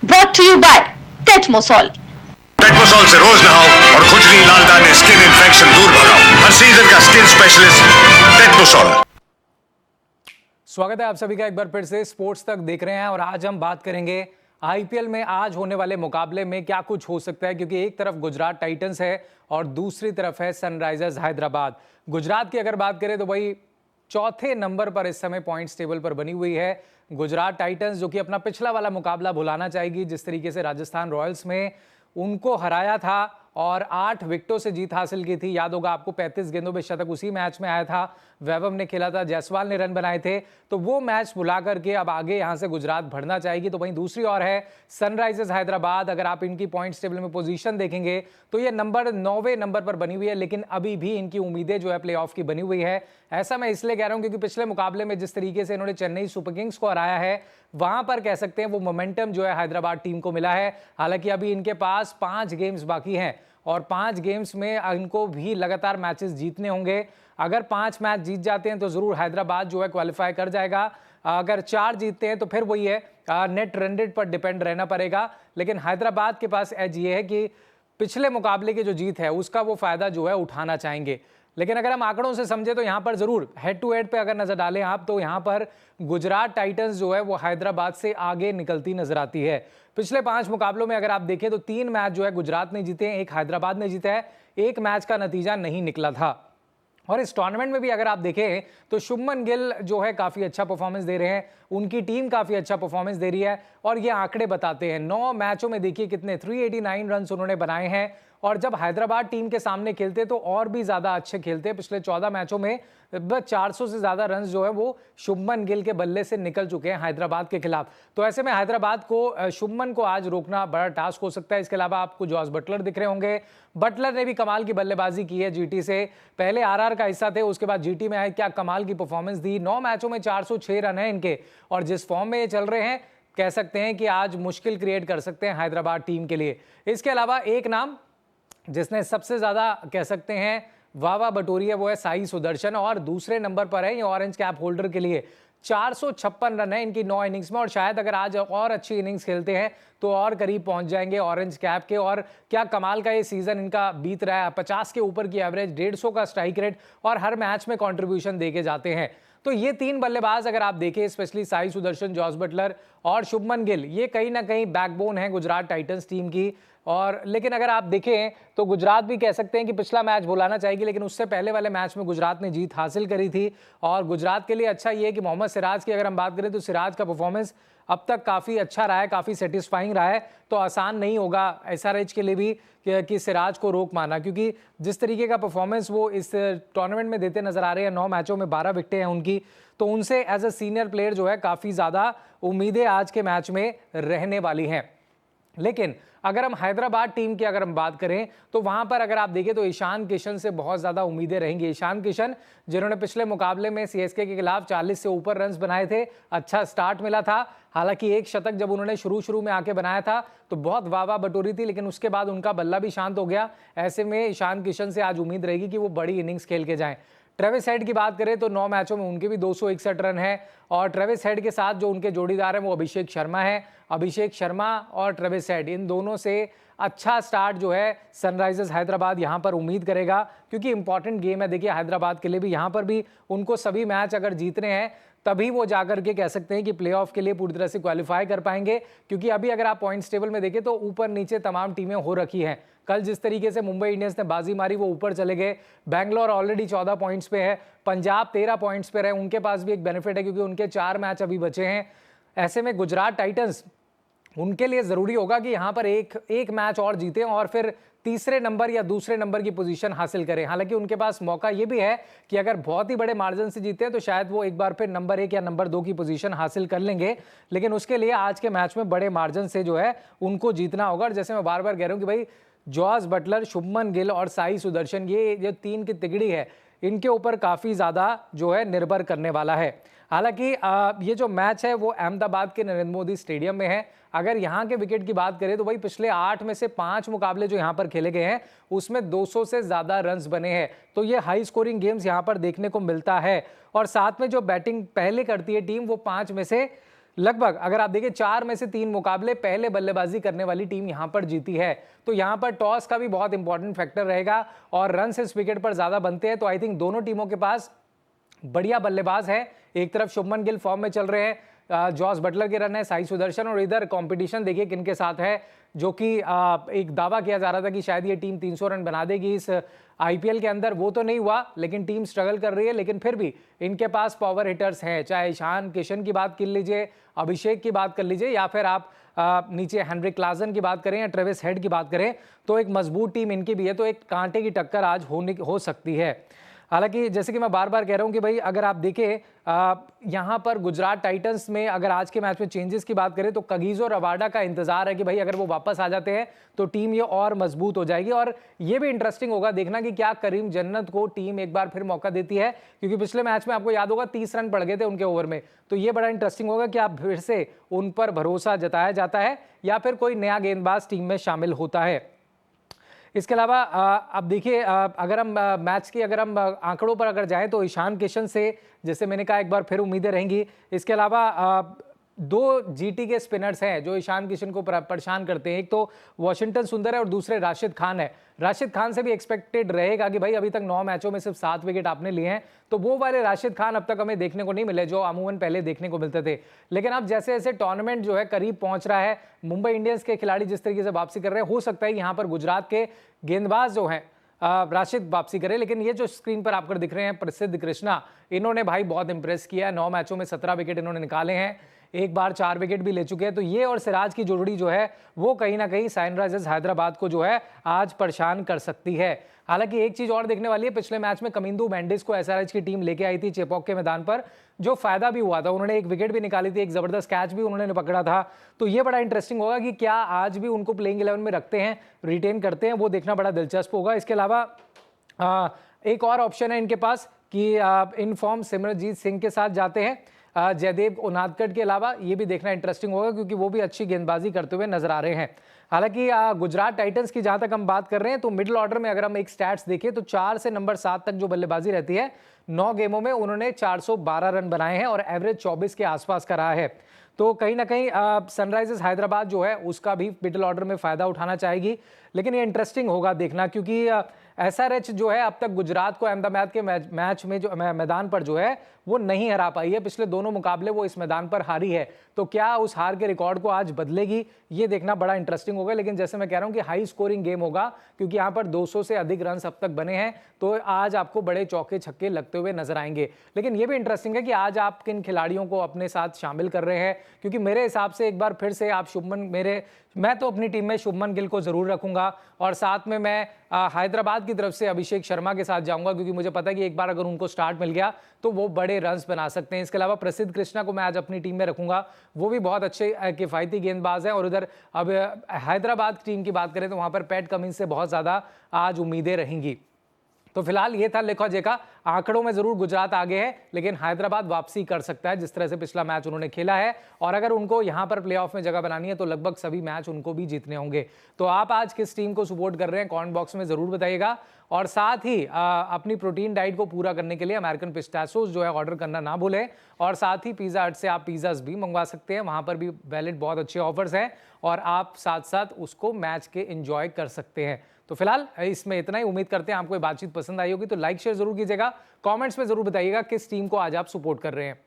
Brought to you by Tetmosol. टेटमोसॉल से रोज नहाओ और खुजली लाल दाने स्किन इन्फेक्शन दूर भगाओ। हर सीजन का स्किन स्पेशलिस्ट टेटमोसॉल। स्वागत है आप सभी का एक बार फिर से स्पोर्ट्स तक देख रहे हैं और आज हम बात करेंगे आईपीएल में आज होने वाले मुकाबले में क्या कुछ हो सकता है, क्योंकि एक तरफ गुजरात टाइटंस है और दूसरी तरफ है सनराइजर्स हैदराबाद। गुजरात की अगर बात करें तो भाई चौथे नंबर पर इस समय पॉइंट्स टेबल पर बनी हुई है गुजरात टाइटंस, जो कि अपना पिछला वाला मुकाबला भुलाना चाहेगी। जिस तरीके से राजस्थान रॉयल्स में उनको हराया था और 8 विकेटों से जीत हासिल की थी, याद होगा आपको 35 गेंदों पे शतक उसी मैच में आया था, वैभव ने खेला था, जायसवाल ने रन बनाए थे, तो वो मैच भुला करके अब आगे यहां से गुजरात बढ़ना चाहेगी। तो वहीं दूसरी ओर है सनराइजर्स हैदराबाद। अगर आप इनकी पॉइंट्स टेबल में पोजीशन देखेंगे तो ये नंबर 9वें नंबर पर बनी हुई है, लेकिन अभी भी इनकी उम्मीदें जो है प्लेऑफ की बनी हुई है। ऐसा मैं इसलिए कह रहा हूं क्योंकि पिछले मुकाबले में जिस तरीके से इन्होंने चेन्नई सुपर किंग्स को हराया है, वहां पर कह सकते हैं वो मोमेंटम जो है हैदराबाद टीम को मिला है। हालांकि अभी इनके पास 5 गेम्स बाकी हैं और 5 गेम्स में इनको भी लगातार मैचेस जीतने होंगे। अगर 5 मैच जीत जाते हैं तो जरूर हैदराबाद जो है क्वालिफाई कर जाएगा। अगर 4 जीतते हैं तो फिर वही है, नेट रन रेट पर डिपेंड रहना पड़ेगा। लेकिन हैदराबाद के पास एज ये है कि पिछले मुकाबले की जो जीत है उसका वो फायदा जो है उठाना चाहेंगे। लेकिन अगर हम आंकड़ों से समझे तो यहां पर जरूर हेड टू हेड पे अगर नजर डालें आप तो यहां पर गुजरात टाइटंस जो है वो हैदराबाद से आगे निकलती नजर आती है। पिछले 5 मुकाबलों में अगर आप देखें तो 3 मैच जो है गुजरात ने जीते हैं, 1 हैदराबाद ने जीता है, 1 मैच का नतीजा नहीं निकला था। और इस टूर्नामेंट में भी अगर आप देखें तो शुभमन गिल जो है काफी अच्छा परफॉर्मेंस दे रहे हैं, उनकी टीम काफी अच्छा परफॉर्मेंस दे रही है और ये आंकड़े बताते हैं। 9 मैचों में देखिए कितने 389 रन उन्होंने बनाए हैं और जब हैदराबाद टीम के सामने खेलते तो और भी ज्यादा अच्छे खेलते। पिछले 14 मैचों में 400 से ज्यादा रन जो है वो शुभमन गिल के बल्ले से निकल चुके हैं हैदराबाद के खिलाफ। तो ऐसे में हैदराबाद को शुभमन को आज रोकना बड़ा टास्क हो सकता है। इसके अलावा आपको जॉस बटलर दिख रहे होंगे, बटलर ने भी कमाल की बल्लेबाजी की है जीटी से, पहले आरआर का हिस्सा थे, उसके बाद जीटी में आए, क्या कमाल की परफॉर्मेंस दी। 9 मैचों में 406 रन है इनके और जिस फॉर्म में ये चल रहे हैं कह सकते हैं कि आज मुश्किल क्रिएट कर सकते हैं हैदराबाद टीम के लिए। इसके अलावा एक नाम जिसने सबसे ज्यादा कह सकते हैं वाह बटोरी है वो है साई सुदर्शन और दूसरे नंबर पर है ये ऑरेंज कैप होल्डर के लिए। 456 रन है इनकी 9 इनिंग्स में और शायद अगर आज और अच्छी इनिंग्स खेलते हैं तो और करीब पहुंच जाएंगे ऑरेंज कैप के। और क्या कमाल का ये सीजन इनका बीत रहा है, 50 के ऊपर की एवरेज, 150 का स्ट्राइक रेट और हर मैच में कंट्रीब्यूशन देके जाते हैं। तो ये 3 बल्लेबाज अगर आप देखें, specially Sai Sudarshan, Jos Buttler और शुभमन गिल, ये कहीं ना कहीं बैकबोन है गुजरात टाइटंस टीम की। और लेकिन अगर आप देखें तो गुजरात भी कह सकते हैं कि पिछला मैच भुलाना चाहेगी, लेकिन उससे पहले वाले मैच में गुजरात ने जीत हासिल करी थी। और गुजरात के लिए अच्छा ये है कि मोहम्मद सिराज की अगर हम बात करें तो सिराज का परफॉर्मेंस अब तक काफी अच्छा रहा है, काफी सेटिस्फाइंग रहा है। तो आसान नहीं होगा एसआरएच के लिए भी कि सिराज को रोक माना, क्योंकि जिस तरीके का परफॉर्मेंस वो इस टूर्नामेंट में देते नजर आ रहे हैं, 9 मैचों में 12 विकेटें हैं उनकी, तो उनसे एज अ सीनियर प्लेयर जो है काफी ज्यादा उम्मीदें आज के मैच में रहने वाली हैं। लेकिन अगर हम हैदराबाद टीम की अगर हम बात करें तो वहां पर अगर आप देखें तो ईशान किशन से बहुत ज्यादा उम्मीदें रहेंगी। ईशान किशन जिन्होंने पिछले मुकाबले में सीएसके के खिलाफ 40 से ऊपर रन्स बनाए थे, अच्छा स्टार्ट मिला था। हालांकि एक शतक जब उन्होंने शुरू में आके बनाया था तो बहुत वाह बटोरी थी, लेकिन उसके बाद उनका बल्ला भी शांत हो गया। ऐसे में ईशान किशन से आज उम्मीद रहेगी कि वो बड़ी इनिंग्स खेल के जाएं। ट्रेविस हेड की बात करें तो 9 मैचों में उनके भी 261 रन है और ट्रेविस हेड के साथ जो उनके जोड़ीदार हैं वो अभिषेक शर्मा है। अभिषेक शर्मा और ट्रेविस हेड, इन दोनों से अच्छा स्टार्ट जो है सनराइजर्स हैदराबाद यहां पर उम्मीद करेगा, क्योंकि इंपॉर्टेंट गेम है देखिए हैदराबाद के लिए भी। यहां पर भी उनको सभी मैच अगर जीतने हैं तभी वो जाकर के कह सकते हैं कि प्लेऑफ के लिए पूरी तरह से क्वालिफाई कर पाएंगे, क्योंकि अभी अगर आप पॉइंट्स टेबल में देखें तो ऊपर नीचे तमाम टीमें हो रखी हैं। कल जिस तरीके से मुंबई इंडियंस ने बाजी मारी वो ऊपर चले गए, बैंगलोर ऑलरेडी 14 पॉइंट्स पे है, पंजाब 13 पॉइंट्स पे रहे, उनके पास भी एक बेनिफिट है क्योंकि उनके 4 मैच अभी बचे हैं। ऐसे में गुजरात टाइटंस, उनके लिए जरूरी होगा कि यहां पर एक मैच और जीतें और फिर तीसरे नंबर या दूसरे नंबर की पोजीशन हासिल करें। हालांकि उनके पास मौका यह भी है कि अगर बहुत ही बड़े मार्जिन से जीते हैं तो शायद वो एक बार फिर नंबर 1 या नंबर 2 की पोजीशन हासिल कर लेंगे, लेकिन उसके लिए आज के मैच में बड़े मार्जिन से जो है उनको जीतना होगा। और जैसे मैं बार बार कह रहा हूं कि भाई जॉस बटलर, शुभमन गिल और साई सुदर्शन, ये जो 3 की तिगड़ी है इनके ऊपर काफी ज्यादा जो है निर्भर करने वाला है। हालांकि ये जो मैच है वो अहमदाबाद के नरेंद्र मोदी स्टेडियम में है। अगर यहाँ के विकेट की बात करें तो भाई पिछले 8 में से 5 मुकाबले जो यहाँ पर खेले गए हैं उसमें 200 से ज्यादा रन्स बने हैं, तो ये हाई स्कोरिंग गेम्स यहाँ पर देखने को मिलता है। और साथ में जो बैटिंग पहले करती है टीम वो 5 में से लगभग अगर आप देखें 4 में से 3 मुकाबले पहले बल्लेबाजी करने वाली टीम यहां पर जीती है। तो यहां पर टॉस का भी बहुत इंपॉर्टेंट फैक्टर रहेगा और रन इस विकेट पर ज्यादा बनते हैं। तो आई थिंक दोनों टीमों के पास बढ़िया बल्लेबाज है। एक तरफ शुभमन गिल फॉर्म में चल रहे हैं, जॉस बटलर के रन है, साई सुदर्शन, और इधर कंपटीशन देखिए किनके साथ है, जो कि एक दावा किया जा रहा था कि शायद ये टीम 300 रन बना देगी इस आईपीएल के अंदर। वो तो नहीं हुआ, लेकिन टीम स्ट्रगल कर रही है। लेकिन फिर भी इनके पास पावर हिटर्स हैं, चाहे ईशान किशन की बात कर लीजिए, अभिषेक की बात कर लीजिए, या फिर आप नीचे हेनरिक क्लासन की बात करें या ट्रेविस हेड की बात करें, तो एक मजबूत टीम इनकी भी है। तो एक कांटे की टक्कर आज हो सकती है। हालांकि जैसे कि मैं बार बार कह रहा हूं कि भाई अगर आप देखें यहां पर गुजरात टाइटंस में अगर आज के मैच में चेंजेस की बात करें तो कगिसो रबाडा का इंतजार है कि भाई अगर वो वापस आ जाते हैं तो टीम ये और मजबूत हो जाएगी। और ये भी इंटरेस्टिंग होगा देखना कि क्या करीम जन्नत को टीम एक बार फिर मौका देती है, क्योंकि पिछले मैच में आपको याद होगा 30 रन पड़ गए थे उनके ओवर में। तो ये बड़ा इंटरेस्टिंग होगा कि आप फिर से उन पर भरोसा जताया जाता है या फिर कोई नया गेंदबाज टीम में शामिल होता है। इसके अलावा अब देखिए अगर हम मैच की अगर हम आंकड़ों पर अगर जाएं तो ईशान किशन से जैसे मैंने कहा एक बार फिर उम्मीदें रहेंगी। इसके अलावा 2 जीटी के स्पिनर्स हैं जो ईशान किशन को परेशान करते हैं। एक तो वॉशिंगटन सुंदर है और दूसरे राशिद खान है। राशिद खान से भी एक्सपेक्टेड रहेगा कि भाई अभी तक 9 मैचों में सिर्फ 7 विकेट आपने लिए हैं, तो वो वाले राशिद खान अब तक हमें देखने को नहीं मिले जो अमूमन पहले देखने को मिलते थे। लेकिन अब जैसे जैसे टूर्नामेंट जो है करीब पहुंच रहा है, मुंबई इंडियंस के खिलाड़ी जिस तरीके से वापसी कर रहे हैं, हो सकता है यहाँ पर गुजरात के गेंदबाज जो हैं राशिद वापसी करे। लेकिन ये जो स्क्रीन पर आपको दिख रहे हैं प्रसिद्ध कृष्णा, इन्होंने भाई बहुत इंप्रेस किया है। 9 मैचों में 17 विकेट इन्होंने निकाले हैं, एक बार 4 विकेट भी ले चुके हैं। तो ये और सिराज की जोड़ी जो है वो कहीं ना कहीं सनराइजर्स हैदराबाद को जो है आज परेशान कर सकती है। हालांकि एक चीज और देखने वाली है, पिछले मैच में कमिंदू मेंडिस को एसआरएच की टीम लेके आई थी चेपॉक के मैदान पर, जो फायदा भी हुआ था। उन्होंने एक विकेट भी निकाली थी, एक जबरदस्त कैच भी उन्होंने पकड़ा था। तो ये बड़ा इंटरेस्टिंग होगा कि क्या आज भी उनको प्लेइंग 11 में रखते हैं, रिटेन करते हैं, वो देखना बड़ा दिलचस्प होगा। इसके अलावा एक और ऑप्शन है इनके पास कि इन फॉर्म सिमरनजीत सिंह के साथ जाते हैं जयदेव उनादकट के अलावा। ये भी देखना इंटरेस्टिंग होगा क्योंकि वो भी अच्छी गेंदबाजी करते हुए नजर आ रहे हैं। हालांकि गुजरात टाइटंस की जहां तक हम बात कर रहे हैं तो मिडिल ऑर्डर में अगर हम एक स्टैट्स देखें तो 4 से नंबर 7 तक जो बल्लेबाजी रहती है, 9 गेमों में उन्होंने 412 रन बनाए हैं और एवरेज 24 के आसपास का रहा है। तो कहीं ना कहीं सनराइजर्स हैदराबाद जो है उसका भी मिडिल ऑर्डर में फायदा उठाना चाहेगी। लेकिन ये इंटरेस्टिंग होगा देखना क्योंकि एसआरएच जो है अब तक गुजरात को अहमदाबाद के मैच में जो मैदान पर जो है वो नहीं हरा पाई है। पिछले दोनों मुकाबले वो इस मैदान पर हारी है। तो क्या उस हार के रिकॉर्ड को आज बदलेगी, ये देखना बड़ा इंटरेस्टिंग होगा। लेकिन जैसे मैं कह रहा हूं कि हाई स्कोरिंग गेम होगा क्योंकि यहां पर 200 से अधिक रन अब तक बने हैं। तो आज आपको बड़े चौके छक्के लगते हुए नजर आएंगे। लेकिन ये भी इंटरेस्टिंग है कि आज आप किन खिलाड़ियों को अपने साथ शामिल कर रहे हैं, क्योंकि मेरे हिसाब से एक बार फिर से आप मैं तो अपनी टीम में शुभमन गिल को जरूर रखूंगा और साथ में मैं हैदराबाद की तरफ से अभिषेक शर्मा के साथ जाऊंगा, क्योंकि मुझे पता है कि एक बार अगर उनको स्टार्ट मिल गया तो वो बड़े रन्स बना सकते हैं। इसके अलावा प्रसिद्ध कृष्णा को मैं आज अपनी टीम में रखूंगा, वो भी बहुत अच्छे किफायती गेंदबाज हैं। और उधर अब हैदराबाद टीम की बात करें तो वहां पर पैट कमिंस से बहुत ज्यादा आज उम्मीदें रहेंगी। तो फिलहाल ये था लेखा जेखा, आंकड़ों में जरूर गुजरात आगे है लेकिन हैदराबाद वापसी कर सकता है जिस तरह से पिछला मैच उन्होंने खेला है। और अगर उनको यहां पर प्लेऑफ में जगह बनानी है तो लगभग सभी मैच उनको भी जीतने होंगे। तो आप आज किस टीम को सपोर्ट कर रहे हैं कमेंट बॉक्स में जरूर बताइएगा। और साथ ही अपनी प्रोटीन डाइट को पूरा करने के लिए अमेरिकन पिस्ताचियोज जो है ऑर्डर करना ना भूलें। और साथ ही पिज्जा हट से आप पिज्जाज भी मंगवा सकते हैं, वहां पर भी वैलिड बहुत अच्छे ऑफर्स हैं और आप साथ साथ उसको मैच के एंजॉय कर सकते हैं। तो फिलहाल इसमें इतना ही। उम्मीद करते हैं आपको ये बातचीत पसंद आई होगी। तो लाइक शेयर जरूर कीजिएगा, कमेंट्स में जरूर बताइएगा किस टीम को आज आप सपोर्ट कर रहे हैं।